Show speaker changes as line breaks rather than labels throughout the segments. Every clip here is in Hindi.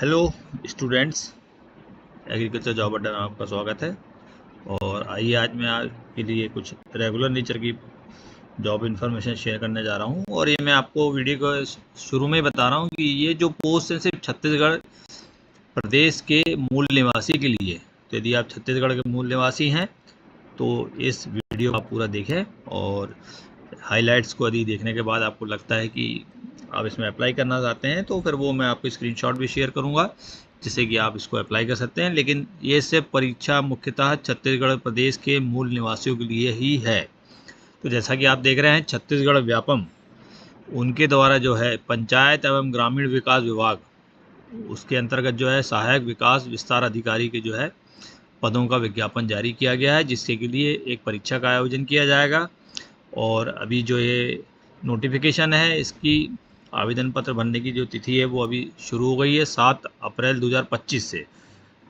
हेलो स्टूडेंट्स, एग्रीकल्चर जॉब अड्डा में आपका स्वागत है। और आइए आज मैं आपके लिए कुछ रेगुलर नेचर की जॉब इन्फॉर्मेशन शेयर करने जा रहा हूं। और ये मैं आपको वीडियो को शुरू में ही बता रहा हूं कि ये जो पोस्ट है सिर्फ छत्तीसगढ़ प्रदेश के मूल निवासी के लिए। तो यदि आप छत्तीसगढ़ के मूल निवासी हैं तो इस वीडियो को आप पूरा देखें, और हाइलाइट्स को यदि देखने के बाद आपको लगता है कि आप इसमें अप्लाई करना चाहते हैं तो फिर वो मैं आपको स्क्रीनशॉट भी शेयर करूंगा, जिससे कि आप इसको अप्लाई कर सकते हैं। लेकिन ये सिर्फ परीक्षा मुख्यतः छत्तीसगढ़ प्रदेश के मूल निवासियों के लिए ही है। तो जैसा कि आप देख रहे हैं, छत्तीसगढ़ व्यापम उनके द्वारा जो है पंचायत एवं ग्रामीण विकास विभाग, उसके अंतर्गत जो है सहायक विकास विस्तार अधिकारी के जो है पदों का विज्ञापन जारी किया गया है, जिसके के लिए एक परीक्षा का आयोजन किया जाएगा। और अभी जो ये नोटिफिकेशन है, इसकी आवेदन पत्र भरने की जो तिथि है वो अभी शुरू हो गई है 7 अप्रैल 2025 से।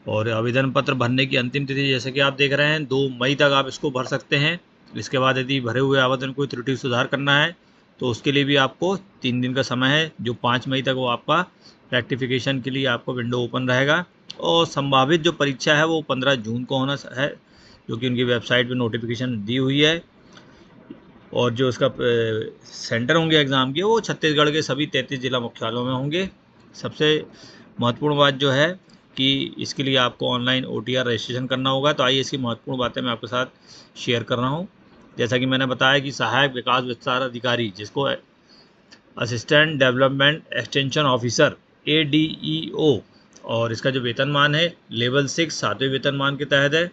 और आवेदन पत्र भरने की अंतिम तिथि जैसे कि आप देख रहे हैं 2 मई तक आप इसको भर सकते हैं। इसके बाद यदि भरे हुए आवेदन को त्रुटि सुधार करना है तो उसके लिए भी आपको 3 दिन का समय है, जो 5 मई तक वो आपका रेक्टिफिकेशन के लिए आपको विंडो ओपन रहेगा। और संभावित जो परीक्षा है वो 15 जून को होना है, जो कि उनकी वेबसाइट पर नोटिफिकेशन दी हुई है। और जो इसका सेंटर होंगे एग्ज़ाम के, वो छत्तीसगढ़ के सभी 33 जिला मुख्यालयों में होंगे। सबसे महत्वपूर्ण बात जो है कि इसके लिए आपको ऑनलाइन OTR रजिस्ट्रेशन करना होगा। तो आइए इसकी महत्वपूर्ण बातें मैं आपके साथ शेयर कर रहा हूँ। जैसा कि मैंने बताया कि सहायक विकास विस्तार अधिकारी, जिसको assistant development extension officer ADEO, और इसका जो वेतनमान है लेवल 6 7वें वेतनमान के तहत है।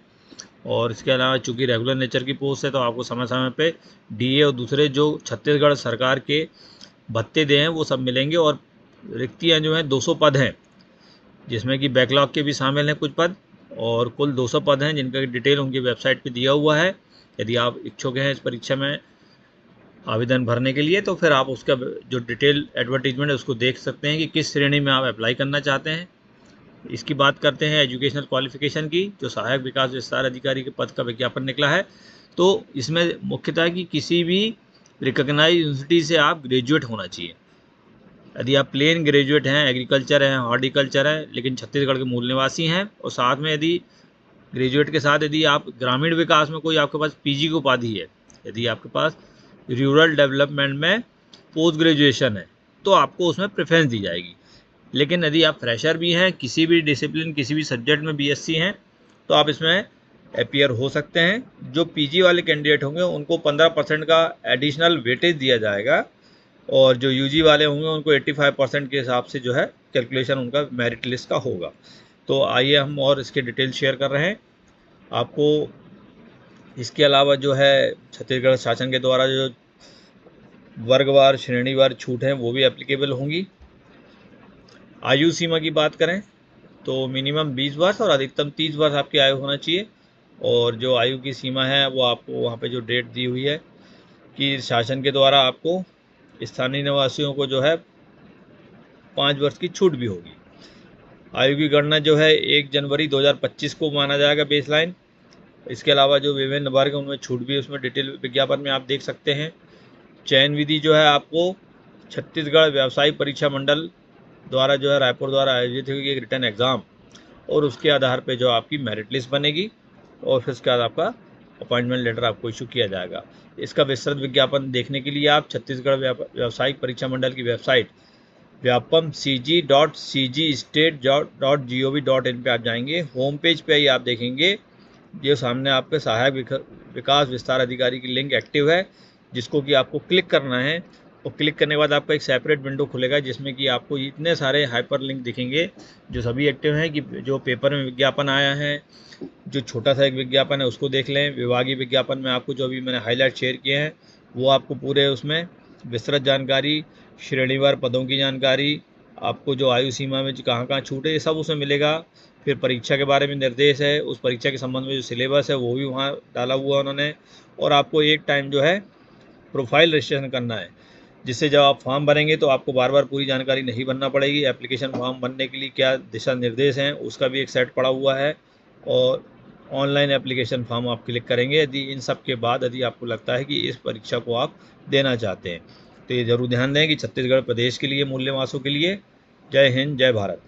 और इसके अलावा चूंकि रेगुलर नेचर की पोस्ट है तो आपको समय समय पे DA और दूसरे जो छत्तीसगढ़ सरकार के भत्ते दे हैं वो सब मिलेंगे। और रिक्तियां जो हैं 200 पद हैं, जिसमें कि बैकलॉग के भी शामिल हैं कुछ पद। और कुल 200 पद हैं जिनका डिटेल उनकी वेबसाइट पे दिया हुआ है। यदि आप इच्छुक हैं इस परीक्षा में आवेदन भरने के लिए तो फिर आप उसका जो डिटेल एडवर्टीजमेंट है उसको देख सकते हैं कि किस श्रेणी में आप अप्लाई करना चाहते हैं। इसकी बात करते हैं एजुकेशनल क्वालिफिकेशन की। जो सहायक विकास विस्तार अधिकारी के पद का विज्ञापन निकला है, तो इसमें मुख्यतः कि किसी भी रिकॉग्नाइज्ड यूनिवर्सिटी से आप ग्रेजुएट होना चाहिए। यदि आप प्लेन ग्रेजुएट हैं, एग्रीकल्चर हैं, हॉर्टिकल्चर है, लेकिन छत्तीसगढ़ के मूल निवासी हैं, और साथ में यदि ग्रेजुएट के साथ यदि आप ग्रामीण विकास में कोई आपके पास PG की उपाधि है, यदि आपके पास रूरल डेवलपमेंट में पोस्ट ग्रेजुएशन है, तो आपको उसमें प्रेफरेंस दी जाएगी। लेकिन यदि आप फ्रेशर भी हैं, किसी भी डिसिप्लिन किसी भी सब्जेक्ट में BSc हैं, तो आप इसमें अपीयर हो सकते हैं। जो PG वाले कैंडिडेट होंगे उनको 15% का एडिशनल वेटेज दिया जाएगा, और जो UG वाले होंगे उनको 85% के हिसाब से जो है कैलकुलेशन उनका मेरिट लिस्ट का होगा। तो आइए हम और इसके डिटेल शेयर कर रहे हैं आपको। इसके अलावा जो है छत्तीसगढ़ शासन के द्वारा जो वर्गवार श्रेणीवार छूट हैं वो भी एप्लीकेबल होंगी। आयु सीमा की बात करें तो मिनिमम 20 वर्ष और अधिकतम 30 वर्ष आपकी आयु होना चाहिए। और जो आयु की सीमा है वो आपको वहाँ पे जो डेट दी हुई है कि शासन के द्वारा आपको स्थानीय निवासियों को जो है 5 वर्ष की छूट भी होगी। आयु की गणना जो है 1 जनवरी 2025 को माना जाएगा बेसलाइन। इसके अलावा जो विभिन्न वर्ग हैं उनमें छूट भी उसमें डिटेल विज्ञापन में आप देख सकते हैं। चयन विधि जो है आपको छत्तीसगढ़ व्यावसायिक परीक्षा मंडल द्वारा जो है रायपुर द्वारा आयोजित हुई एक रिटर्न एग्ज़ाम, और उसके आधार पे जो आपकी मेरिट लिस्ट बनेगी, और फिर उसके बाद आपका अपॉइंटमेंट लेटर आपको इशू किया जाएगा। इसका विस्तृत विज्ञापन देखने के लिए आप छत्तीसगढ़ व्यावसायिक परीक्षा मंडल की वेबसाइट vyapamcg.cgstate.gov.in पे आप जाएंगे। होम पेज पे ही आप देखेंगे जो सामने आपके सहायक विकास विस्तार अधिकारी की लिंक एक्टिव है, जिसको कि आपको क्लिक करना है। और क्लिक करने के बाद आपका एक सेपरेट विंडो खुलेगा जिसमें कि आपको इतने सारे हाइपर लिंक दिखेंगे जो सभी एक्टिव हैं। कि जो पेपर में विज्ञापन आया है, जो छोटा सा एक विज्ञापन है उसको देख लें। विभागीय विज्ञापन में आपको जो अभी मैंने हाईलाइट शेयर किए हैं वो आपको पूरे उसमें विस्तृत जानकारी, श्रेणीवार पदों की जानकारी, आपको जो आयु सीमा में कहाँ कहाँ छूट है ये सब उसमें मिलेगा। फिर परीक्षा के बारे में निर्देश है, उस परीक्षा के संबंध में जो सिलेबस है वो भी वहाँ डाला हुआ उन्होंने। और आपको एक टाइम जो है प्रोफाइल रजिस्ट्रेशन करना है, जिससे जब आप फॉर्म भरेंगे तो आपको बार बार पूरी जानकारी नहीं भरना पड़ेगी। एप्लीकेशन फॉर्म भरने के लिए क्या दिशा निर्देश हैं उसका भी एक सेट पड़ा हुआ है, और ऑनलाइन एप्लीकेशन फॉर्म आप क्लिक करेंगे यदि इन सब के बाद यदि आपको लगता है कि इस परीक्षा को आप देना चाहते हैं। तो ये ज़रूर ध्यान दें कि छत्तीसगढ़ प्रदेश के लिए मूल निवासों के लिए जय हिंद, जय भारत।